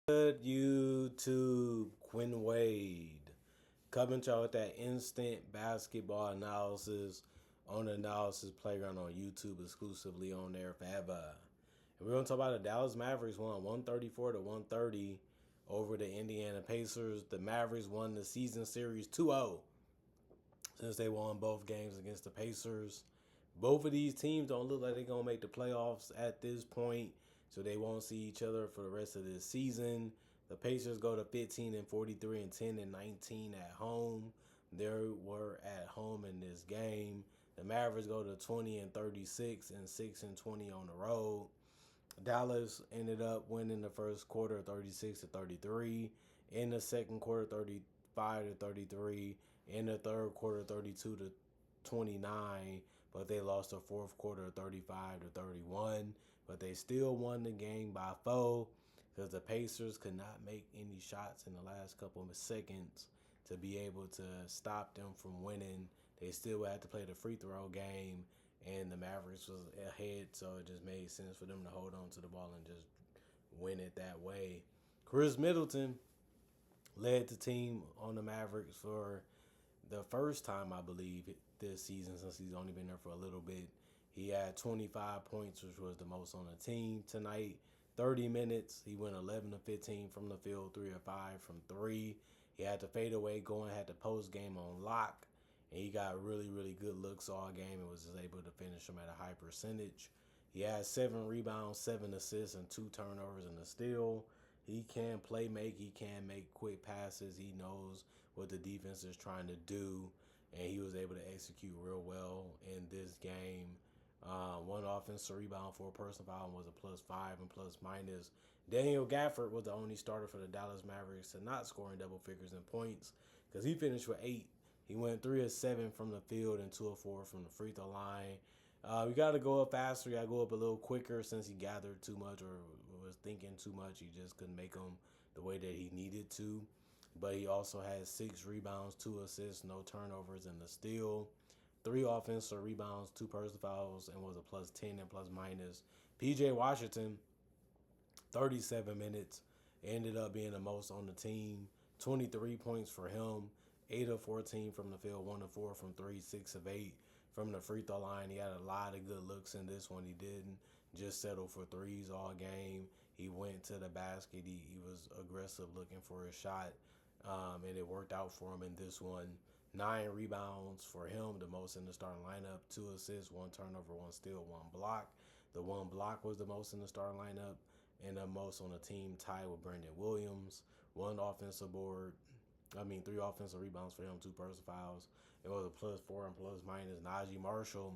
Good YouTube, Quinn Wade coming to y'all with that instant basketball analysis on the Analysis Playground on YouTube, exclusively on there forever. And we're gonna talk about the Dallas Mavericks won 134 to 130 over the Indiana Pacers. The Mavericks won the season series 2-0 since they won both games against the Pacers. Both of these teams don't look like they're going to make the playoffs at this point, so they won't see each other for the rest of this season. The Pacers go to 15 and 43 and 10 and 19 at home. They were at home in this game. The Mavericks go to 20 and 36 and 6 and 20 on the road. Dallas ended up winning the first quarter 36 to 33. In the second quarter 35 to 33. In the third quarter 32 to 29, but they lost the fourth quarter 35 to 31. But they still won the game by 4 because the Pacers could not make any shots in the last couple of seconds to be able to stop them from winning. They still had to play the free throw game, and the Mavericks was ahead, so it just made sense for them to hold on to the ball and just win it that way. Chris Middleton led the team on the Mavericks for the first time, I believe, this season, since he's only been there for a little bit. He had 25 points, which was the most on the team tonight. 30 minutes. He went 11 to 15 from the field, 3 of 5 from 3. He had the fadeaway going, had the post game on lock, and he got really, really good looks all game and was just able to finish them at a high percentage. He had 7 rebounds, 7 assists, and 2 turnovers and a steal. He can play make. He can make quick passes. He knows what the defense is trying to do, and he was able to execute real well in this game. One offensive rebound for a personal foul was a +5 and plus minus. Daniel Gafford was the only starter for the Dallas Mavericks to not score in double figures in points because he finished with 8. He went 3 of 7 from the field and 2 of 4 from the free throw line. We got to go up faster. We got to go up a little quicker since he gathered too much or was thinking too much. He just couldn't make them the way that he needed to. But he also had 6 rebounds, 2 assists, no turnovers, and a steal. 3 offensive rebounds, 2 personal fouls, and was a +10 and plus minus. PJ Washington, 37 minutes, ended up being the most on the team. 23 points for him, 8 of 14 from the field, 1 of 4 from 3, 6 of 8 from the free throw line. He had a lot of good looks in this one. He didn't just settle for threes all game. He went to the basket. He was aggressive looking for his shot, and it worked out for him in this one. 9 rebounds for him, the most in the starting lineup. 2 assists, 1 turnover, 1 steal, 1 block. The 1 block was the most in the starting lineup and the most on the team, tied with Brandon Williams. 3 offensive rebounds for him, 2 personal fouls. It was a +4 and plus minus. Najee Marshall,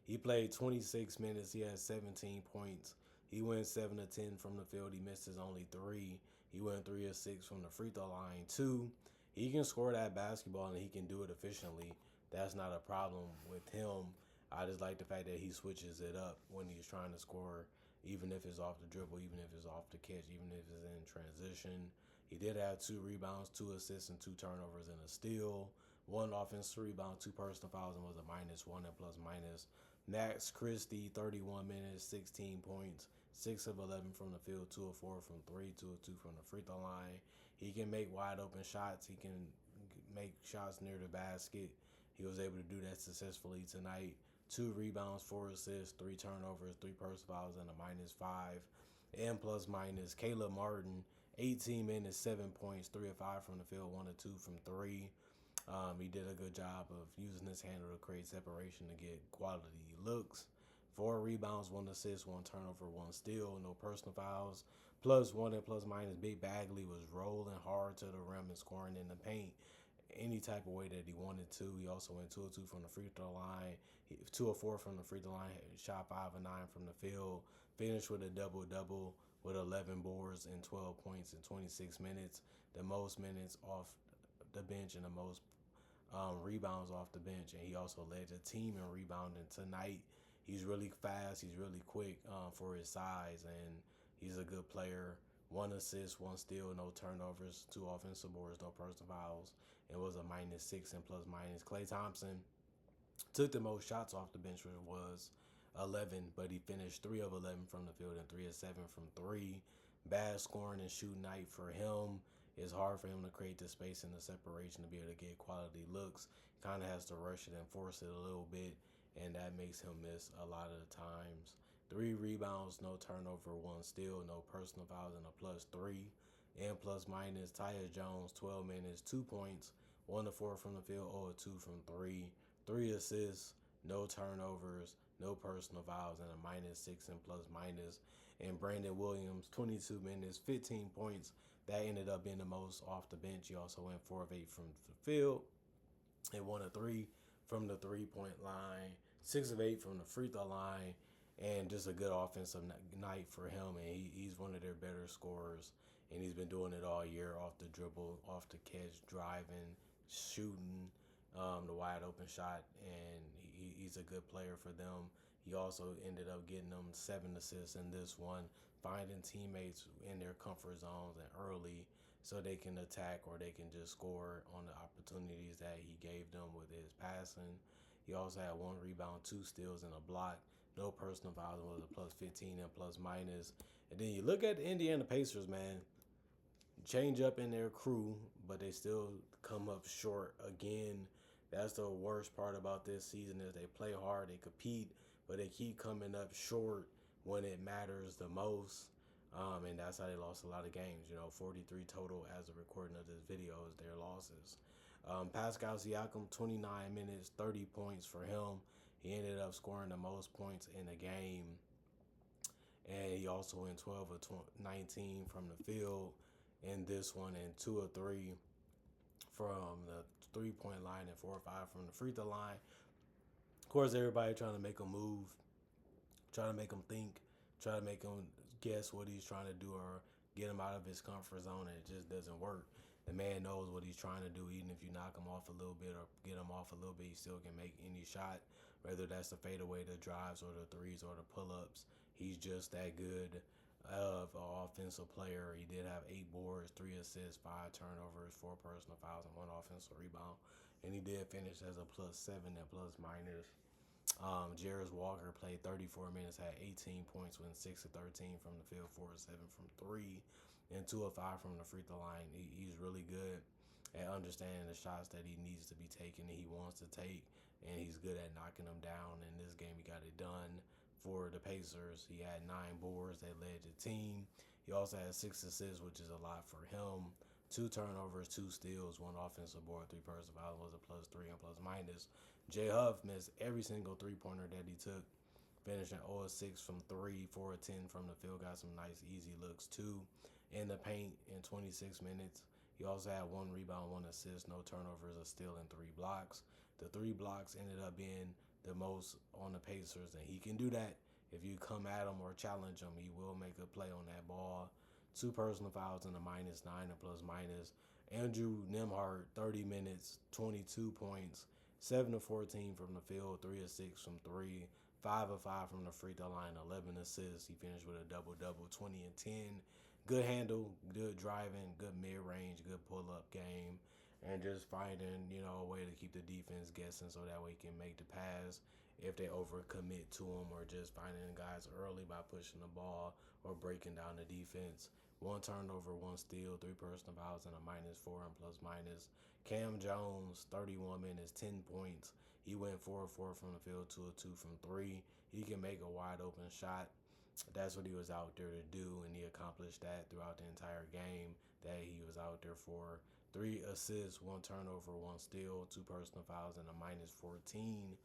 he played 26 minutes. He had 17 points. He went 7 of 10 from the field. He missed his only 3. He went 3 of 6 from the free throw line, 2. He can score that basketball and he can do it efficiently. That's not a problem with him. I just like the fact that he switches it up when he's trying to score, even if it's off the dribble, even if it's off the catch, even if it's in transition. He did have 2 rebounds, 2 assists, and 2 turnovers and a steal. 1 offensive rebound, 2 personal fouls, and was a -1 and plus minus. Max Christie, 31 minutes, 16 points, 6 of 11 from the field, 2 of 4 from 3, 2 of 2 from the free throw line. He can make wide open shots. He can make shots near the basket. He was able to do that successfully tonight. 2 rebounds, 4 assists, 3 turnovers, 3 personal fouls, and a -5 and plus minus. Caleb Martin, 18 minutes, 7 points, 3 of 5 from the field, 1 of 2 from 3. He did a good job of using his handle to create separation to get quality looks. 4 rebounds, 1 assist, 1 turnover, 1 steal, no personal fouls. +1 and plus minus. Big Bagley was rolling hard to the rim and scoring in the paint any type of way that he wanted to. He also went 2 of 2 from the free throw line, 2 of 4 from the free throw line, shot 5 of 9 from the field, finished with a double-double with 11 boards and 12 points in 26 minutes, the most minutes off the bench and the most rebounds off the bench. And he also led the team in rebounding tonight. He's really fast. He's really quick for his size, and he's a good player. 1 assist, 1 steal, no turnovers, 2 offensive boards, no personal fouls. It was a -6 and plus minus. Klay Thompson took the most shots off the bench, which was 11, but he finished 3 of 11 from the field and 3 of 7 from 3. Bad scoring and shooting night for him. It's hard for him to create the space and the separation to be able to get quality looks. Kind of has to rush it and force it a little bit, and that makes him miss a lot of the times. 3 rebounds, no turnover, 1 steal, no personal fouls, and a +3. And plus minus, Tyus Jones, 12 minutes, 2 points, 1 to 4 from the field, 0 to 2 from three. 3 assists, no turnovers, no personal fouls, and a -6 and plus minus. And Brandon Williams, 22 minutes, 15 points. That ended up being the most off the bench. He also went 4 of 8 from the field and 1 of 3 from the 3-point line, 6 of 8 from the free throw line, and just a good offensive night for him. And he's one of their better scorers, and he's been doing it all year, off the dribble, off the catch, driving, shooting, the wide open shot, and he's a good player for them. He also ended up getting them 7 assists in this one, finding teammates in their comfort zones and early so they can attack or they can just score on the opportunities that he gave them with his passing. He also had 1 rebound, 2 steals, and a block. No personal fouls, was a +15 and plus minus. And then you look at the Indiana Pacers, man. Change up in their crew, but they still come up short again. That's the worst part about this season is they play hard, they compete, but they keep coming up short when it matters the most. And that's how they lost a lot of games. 43 total as a recording of this video is their losses. Pascal Siakam, 29 minutes, 30 points for him. He ended up scoring the most points in the game. And he also went 12 of 19 from the field in this one, and 2 of 3 from the 3-point line and 4 or 5 from the free throw line. Of course, everybody trying to make him move, trying to make him think, try to make him guess what he's trying to do or get him out of his comfort zone, and it just doesn't work. The man knows what he's trying to do. Even if you knock him off a little bit or get him off a little bit, he still can make any shot, whether that's the fadeaway, the drives, or the threes, or the pull-ups. He's just that good of an offensive player. He did have 8 boards, 3 assists, 5 turnovers, 4 personal fouls, and 1 offensive rebound. And he did finish as a +7 and plus minus. Jarris Walker played 34 minutes, had 18 points, went 6 of 13 from the field, 4 of 7 from 3, and 2 of 5 from the free throw line. He's really good at understanding the shots that he needs to be taken and he wants to take, and he's good at knocking them down. In this game, he got it done for the Pacers. He had 9 boards that led the team. He also had 6 assists, which is a lot for him. 2 turnovers, 2 steals, 1 offensive board, 3 personal fouls, was a +3 and plus minus. Jay Huff missed every single 3-pointer that he took, finishing 0 of 6 from 3, 4 of 10 from the field, got some nice easy looks too in the paint in 26 minutes. He also had 1 rebound, 1 assist, no turnovers, a steal, and 3 blocks. The 3 blocks ended up being the most on the Pacers, and he can do that. If you come at him or challenge him, he will make a play on that ball. 2 personal fouls and a -9 and plus minus. Andrew Nembhard, 30 minutes, 22 points, 7 of 14 from the field, 3 of 6 from 3, 5 of 5 from the free throw line, 11 assists. He finished with a double-double, 20 and 10. Good handle, good driving, good mid-range, good pull-up game, and just finding, a way to keep the defense guessing so that way he can make the pass if they overcommit to him, or just finding guys early by pushing the ball or breaking down the defense. 1 turnover, 1 steal, 3 personal fouls, and a -4 and plus minus. Cam Jones, 31 minutes, 10 points. He went 4 of 4 from the field, 2 of 2 from 3. He can make a wide open shot. That's what he was out there to do, and he accomplished that throughout the entire game that he was out there for. 3 assists, 1 turnover, 1 steal, 2 personal fouls, and a -14.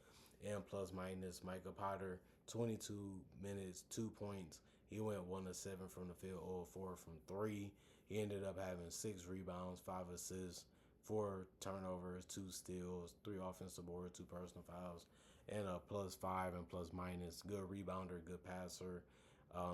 And plus minus, Micah Potter, 22 minutes, 2 points. He went 1 of 7 from the field, 0 of 4 from 3. He ended up having 6 rebounds, 5 assists, 4 turnovers, 2 steals, 3 offensive boards, 2 personal fouls, and a +5 and plus minus. Good rebounder, good passer,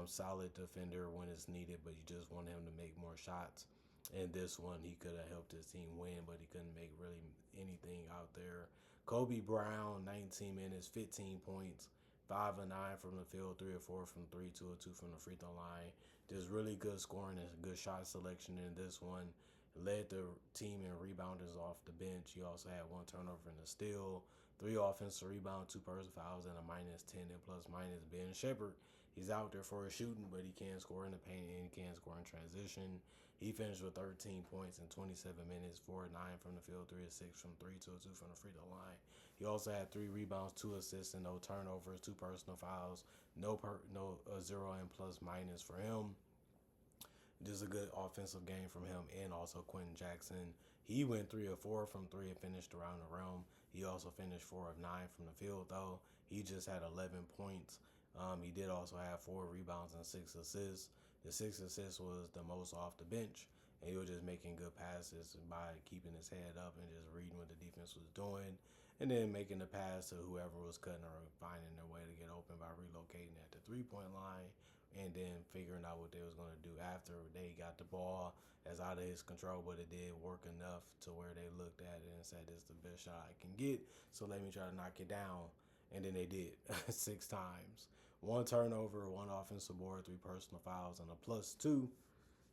solid defender when it's needed, but you just want him to make more shots. And this one, he could have helped his team win, but he couldn't make really anything out there. Kobe Brown, 19 minutes, 15 points, 5 of 9 from the field, 3 of 4 from 3, 2 of 2 from the free throw line. Just really good scoring and good shot selection in this one. Led the team in rebounders off the bench. He also had 1 turnover and a steal, 3 offensive rebounds, 2 personal fouls, and a -10 and plus minus. Ben Shepherd He's out there for his shooting, but he can't score in the paint and he can't score in transition. He finished with 13 points in 27 minutes, 4 of 9 from the field, 3 of 6 from 3, 2 of 2 from the free throw line. He also had 3 rebounds, 2 assists, and no turnovers, 2 personal fouls, no 0 and plus minus for him. Just a good offensive game from him, and also Quentin Jackson. He went 3 of 4 from 3 and finished around the rim. He also finished 4 of 9 from the field, though. He just had 11 points. He did also have 4 rebounds and 6 assists. The 6 assists was the most off the bench, and he was just making good passes by keeping his head up and just reading what the defense was doing, and then making the pass to whoever was cutting or finding their way to get open by relocating at the three-point line, and then figuring out what they was going to do after they got the ball as out of his control, but it did work enough to where they looked at it and said, "This is the best shot I can get, so let me try to knock it down." And then they did 6 times. 1 turnover, 1 offensive board, 3 personal fouls, and a +2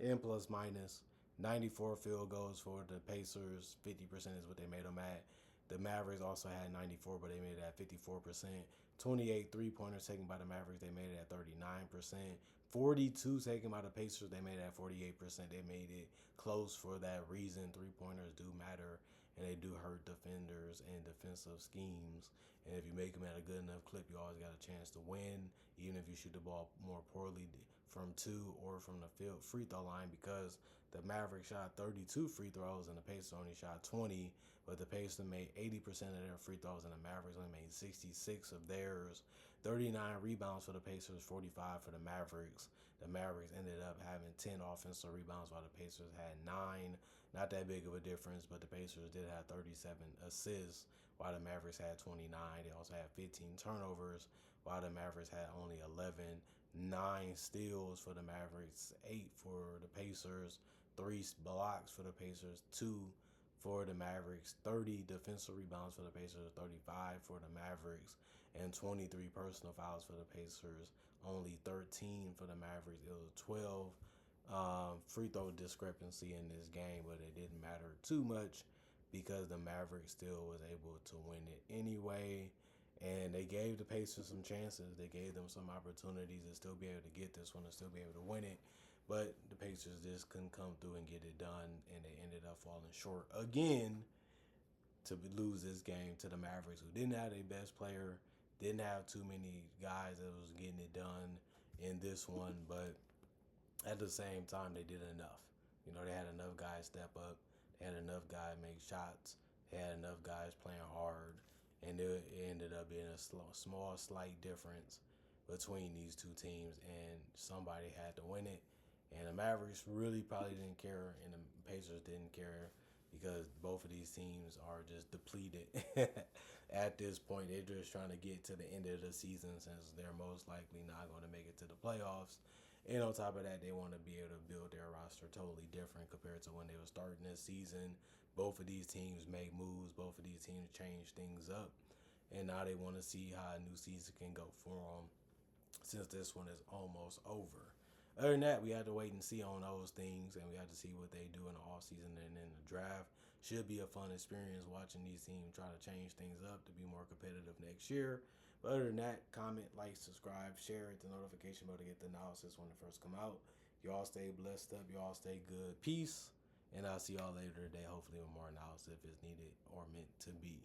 in plus minus. 94 field goals for the Pacers. 50% is what they made them at. The Mavericks also had 94, but they made it at 54%. 28 three-pointers taken by the Mavericks. They made it at 39%. 42 taken by the Pacers. They made it at 48%. They made it close for that reason. Three-pointers do matter, and they do hurt defenders and defensive schemes. And if you make them at a good enough clip, you always got a chance to win, even if you shoot the ball more poorly from 2 or from the field free throw line, because the Mavericks shot 32 free throws and the Pacers only shot 20, but the Pacers made 80% of their free throws and the Mavericks only made 66 of theirs. 39 rebounds for the Pacers, 45 for the Mavericks. The Mavericks ended up having 10 offensive rebounds while the Pacers had 9. Not that big of a difference, but the Pacers did have 37 assists while the Mavericks had 29. They also had 15 turnovers while the Mavericks had only 11. 9 steals for the Mavericks, 8 for the Pacers, 3 blocks for the Pacers, 2 for the Mavericks, 30 defensive rebounds for the Pacers, 35 for the Mavericks, and 23 personal fouls for the Pacers, only 13 for the Mavericks. It was 12 free throw discrepancy in this game, but it didn't matter too much because the Mavericks still was able to win it anyway. And they gave the Pacers some chances. They gave them some opportunities to still be able to get this one, to still be able to win it. But the Pacers just couldn't come through and get it done, and they ended up falling short again to lose this game to the Mavericks, who didn't have their best player, didn't have too many guys that was getting it done in this one, but at the same time, they did enough. You know, they had enough guys step up. They had enough guys make shots. They had enough guys playing hard. And it ended up being a small, slight difference between these two teams, and somebody had to win it. And the Mavericks really probably didn't care, and the Pacers didn't care, because both of these teams are just depleted at this point. They're just trying to get to the end of the season, since they're most likely not going to make it to the playoffs. And on top of that, they want to be able to build their roster totally different compared to when they were starting this season. Both of these teams make moves. Both of these teams change things up. And now they want to see how a new season can go for them, since this one is almost over. Other than that, we have to wait and see on those things, and we have to see what they do in the offseason and in the draft. Should be a fun experience watching these teams try to change things up to be more competitive next year. But other than that, comment, like, subscribe, share, hit the notification bell to get the analysis when it first come out. Y'all stay blessed up. Y'all stay good. Peace. And I'll see y'all later today, hopefully with more analysis if it's needed or meant to be.